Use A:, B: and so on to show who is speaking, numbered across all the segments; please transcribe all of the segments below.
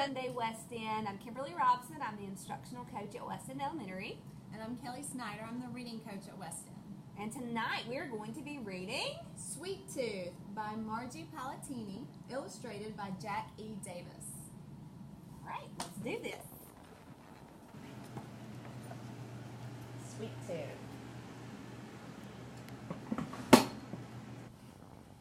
A: Sunday West End. I'm Kimberly Robson. I'm the instructional coach at West End Elementary.
B: And I'm Kelly Snyder. I'm the reading coach at West End.
A: And tonight we're going to be reading
B: Sweet Tooth by Margie Palatini, illustrated by Jack E. Davis.
A: All right, let's do this. Sweet Tooth.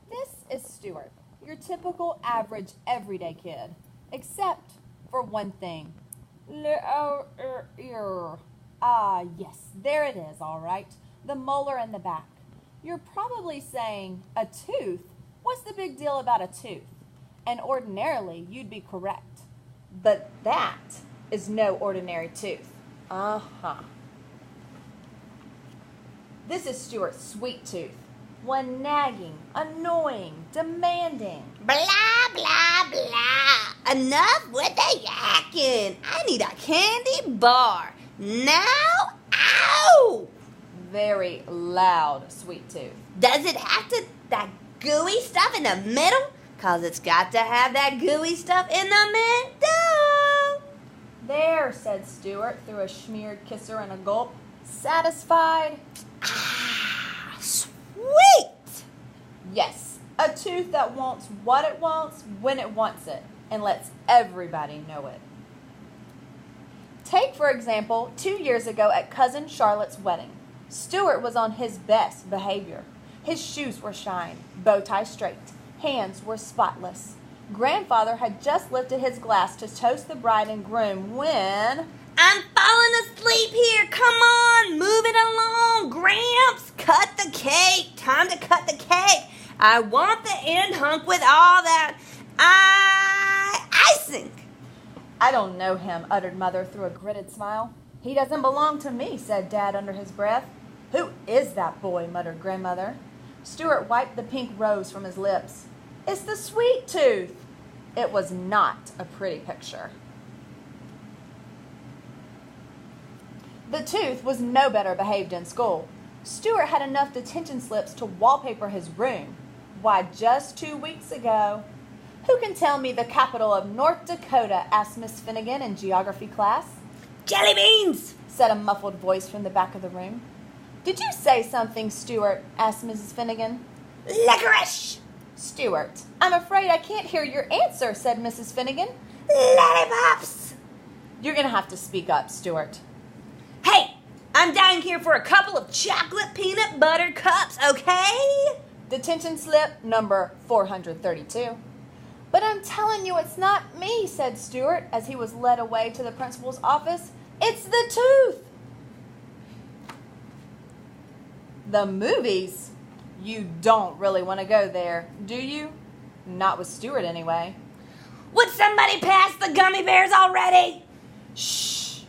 C: This is Stuart, your typical average everyday kid, except for one thing. Yes, there it is, all right. The molar in the back. You're probably saying, a tooth? What's the big deal about a tooth? And ordinarily, you'd be correct. But that is no ordinary tooth. This is Stuart's sweet tooth. One nagging, annoying, demanding.
D: Blah, blah, blah. Enough with the yakking. I need a candy bar. Now, ow!
C: Very loud sweet tooth.
D: Does it have to, that gooey stuff in the middle? 'Cause it's got to have that gooey stuff in the middle.
C: There, said Stuart through a smeared kisser and a gulp. Satisfied?
D: Ah, sweet!
C: Yes, a tooth that wants what it wants when it wants it and lets everybody know it. Take, for example, 2 years ago at Cousin Charlotte's wedding. Stuart was on his best behavior. His shoes were shined, bow tie straight, hands were spotless. Grandfather had just lifted his glass to toast the bride and groom when...
D: I'm falling asleep here. Come on, move it along. Gramps, cut the cake. Time to cut the cake. I want the end hunk with all that icing.
C: I don't know him, uttered Mother through a gritted smile. He doesn't belong to me, said Dad under his breath. Who is that boy, muttered Grandmother. Stuart wiped the pink rose from his lips. It's the sweet tooth. It was not a pretty picture. The tooth was no better behaved in school. Stuart had enough detention slips to wallpaper his room. Why, just 2 weeks ago. Who can tell me the capital of North Dakota? Asked Miss Finnegan in geography class.
D: Jelly beans,
C: Said a muffled voice from the back of the room. Did you say something, Stuart? Asked Mrs. Finnegan.
D: licorice,
C: Stuart, I'm afraid I can't hear your answer, said Mrs. Finnegan.
D: lollipops.
C: You're going to have to speak up, Stuart.
D: Hey, I'm down here for a couple of chocolate peanut butter cups, okay?
C: Detention slip number 432. But I'm telling you it's not me, said Stuart as he was led away to the principal's office. It's the tooth. The movies? You don't really want to go there, do you? Not with Stuart, anyway.
D: Would somebody pass the gummy bears already?
C: Shh!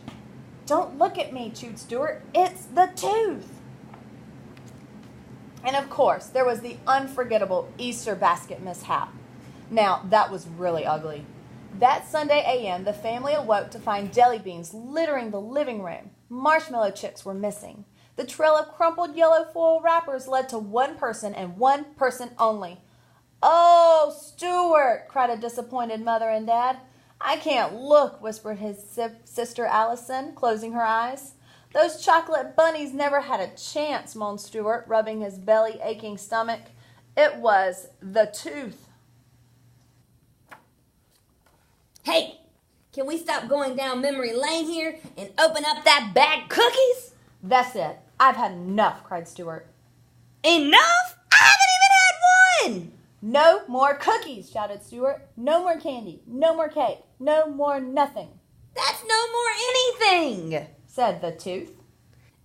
C: Don't look at me, chewed Stuart. It's the tooth. And of course, there was the unforgettable Easter basket mishap. Now, that was really ugly. That Sunday a.m., the family awoke to find jelly beans littering the living room. Marshmallow chips were missing. The trail of crumpled yellow foil wrappers led to one person and one person only. Oh, Stuart, cried a disappointed mother and dad. I can't look, whispered his sister Allison, closing her eyes. Those chocolate bunnies never had a chance, moaned Stuart, rubbing his belly-aching stomach. It was the tooth.
D: Hey, can we stop going down memory lane here and open up that bag of cookies?
C: That's it. I've had enough, cried Stuart.
D: Enough? I haven't even had one.
C: No more cookies, shouted Stuart. No more candy. No more cake. No more nothing.
D: That's no more anything,
C: said the tooth.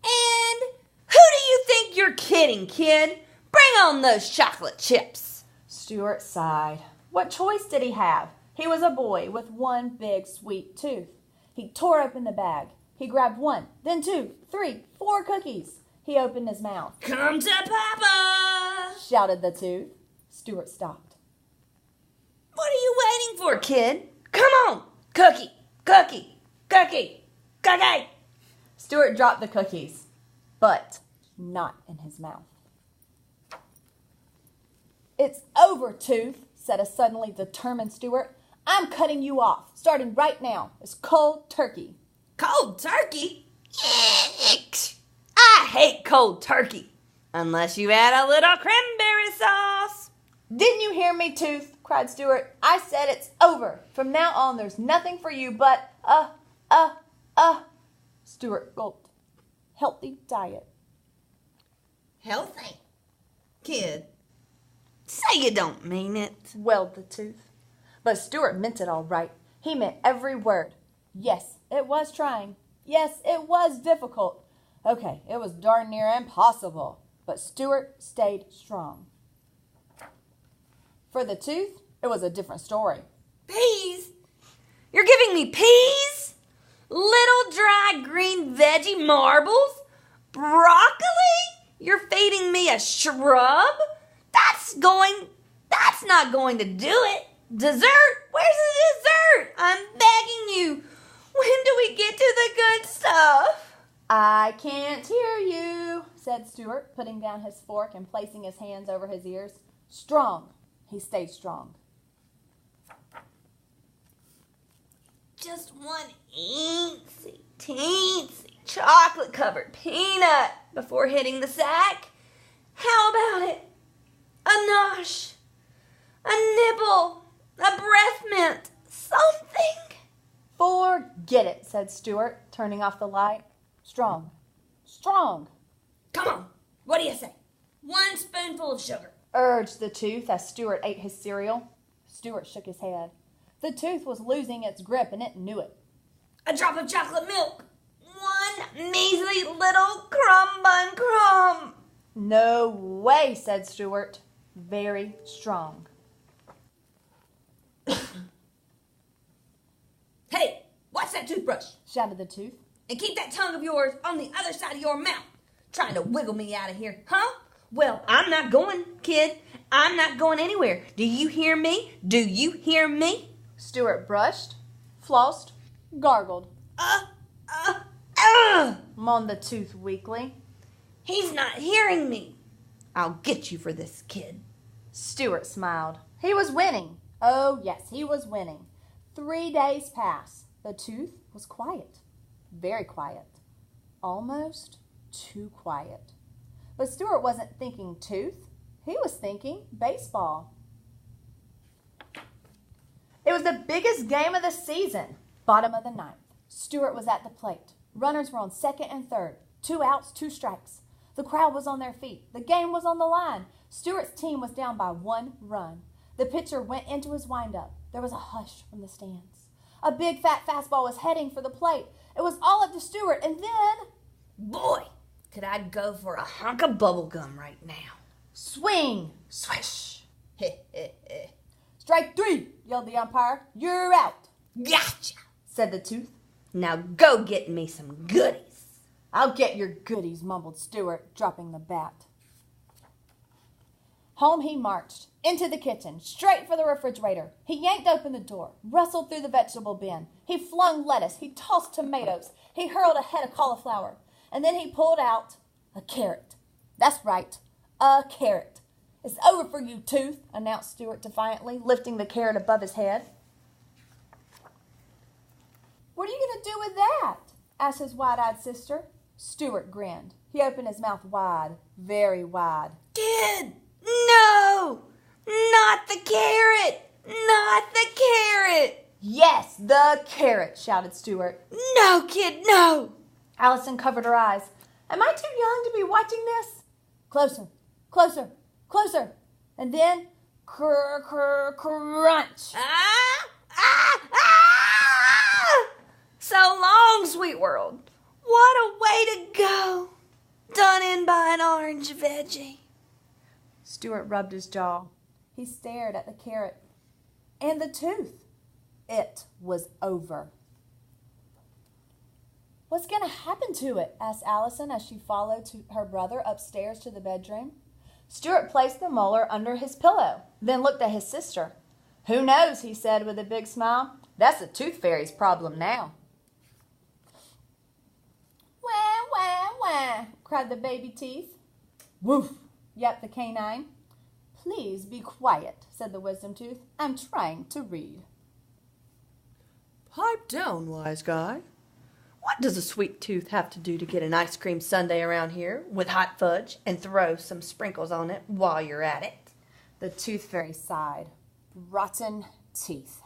D: And who do you think you're kidding, kid? Bring on those chocolate chips.
C: Stuart sighed. What choice did he have? He was a boy with one big sweet tooth. He tore open the bag. He grabbed one, then 2, 3, 4 cookies. He opened his mouth.
D: Come to Papa,
C: shouted the tooth. Stuart stopped.
D: What are you waiting for, kid? Come on. Cookie, cookie, cookie, cookie.
C: Stuart dropped the cookies, but not in his mouth. It's over, Tooth, said a suddenly determined Stuart. I'm cutting you off, starting right now. It's cold turkey.
D: Cold turkey? I hate cold turkey. Unless you add a little cranberry sauce.
C: Didn't you hear me, Tooth? Cried Stuart. I said it's over. From now on, there's nothing for you but, Stuart gulped. Healthy diet.
D: Healthy? Kid, say you don't mean it.
C: Wailed the Tooth. But Stuart meant it all right. He meant every word. Yes, it was trying. Yes, it was difficult. Okay, it was darn near impossible. But Stuart stayed strong. For the Tooth, it was a different story.
D: Peas? You're giving me peas? Little dry green veggie marbles? Broccoli? You're feeding me a shrub? That's not going to do it. Dessert? Where's the dessert? I'm begging you. When do we get to the good stuff?
C: I can't hear you, said Stuart, putting down his fork and placing his hands over his ears. Strong. He stayed strong.
D: Just one teensy chocolate-covered peanut before hitting the sack. How about it? A nosh, a nibble, a breath mint, something.
C: Forget it, said Stuart, turning off the light. Strong. Strong.
D: Come on, what do you say? 1 spoonful of sugar.
C: Urged the Tooth as Stuart ate his cereal. Stuart shook his head. The Tooth was losing its grip and it knew it.
D: A drop of chocolate milk. 1 measly little crumb.
C: No way, said Stuart. Very strong.
D: Hey, what's that toothbrush?
C: Shouted the Tooth.
D: And keep that tongue of yours on the other side of your mouth. Trying to wiggle me out of here, huh? Well, I'm not going, kid. I'm not going anywhere. Do you hear me? Do you hear me?
C: Stuart brushed, flossed, gargled. Moaned the Tooth weakly.
D: He's not hearing me. I'll get you for this, kid.
C: Stuart smiled. He was winning. Oh, yes, he was winning. 3 days passed. The Tooth was quiet. Very quiet. Almost too quiet. But Stuart wasn't thinking tooth. He was thinking baseball. It was the biggest game of the season. Bottom of the ninth. Stuart was at the plate. Runners were on second and third. 2 outs, 2 strikes. The crowd was on their feet. The game was on the line. Stuart's team was down by 1 run. The pitcher went into his windup. There was a hush from the stands. A big fat fastball was heading for the plate. It was all up to Stuart, and then...
D: Boy, could I go for a hunk of bubble gum right now.
C: Swing! Swish! Strike 3, yelled the umpire. You're out.
D: Gotcha,
C: said the Tooth.
D: Now go get me some goodies.
C: I'll get your goodies, mumbled Stuart, dropping the bat. Home he marched, into the kitchen, straight for the refrigerator. He yanked open the door, rustled through the vegetable bin. He flung lettuce, he tossed tomatoes, he hurled a head of cauliflower, and then he pulled out a carrot. That's right, a carrot. It's over for you, Tooth, announced Stuart defiantly, lifting the carrot above his head. What are you going to do with that? Asked his wide-eyed sister. Stuart grinned. He opened his mouth wide, very wide.
D: Kid, no! Not the carrot! Not the carrot!
C: Yes, the carrot, shouted Stuart.
D: No, kid, no!
C: Allison covered her eyes. Am I too young to be watching this? Closer, closer, closer. And then, crunch.
D: So long, sweet world. What a way to go. Done in by an orange veggie.
C: Stuart rubbed his jaw. He stared at the carrot and the tooth. It was over. What's going to happen to it? Asked Allison as she followed her brother upstairs to the bedroom. Stuart placed the molar under his pillow, then looked at his sister. Who knows, he said with a big smile. That's the tooth fairy's problem now. Wah, wah, wah, cried the baby teeth. Woof, yapped the canine. Please be quiet, said the wisdom tooth. I'm trying to read.
E: Pipe down, wise guy. What does a sweet tooth have to do to get an ice cream sundae around here with hot fudge and throw some sprinkles on it while you're at it?
C: The Tooth Fairy sighed. Rotten teeth.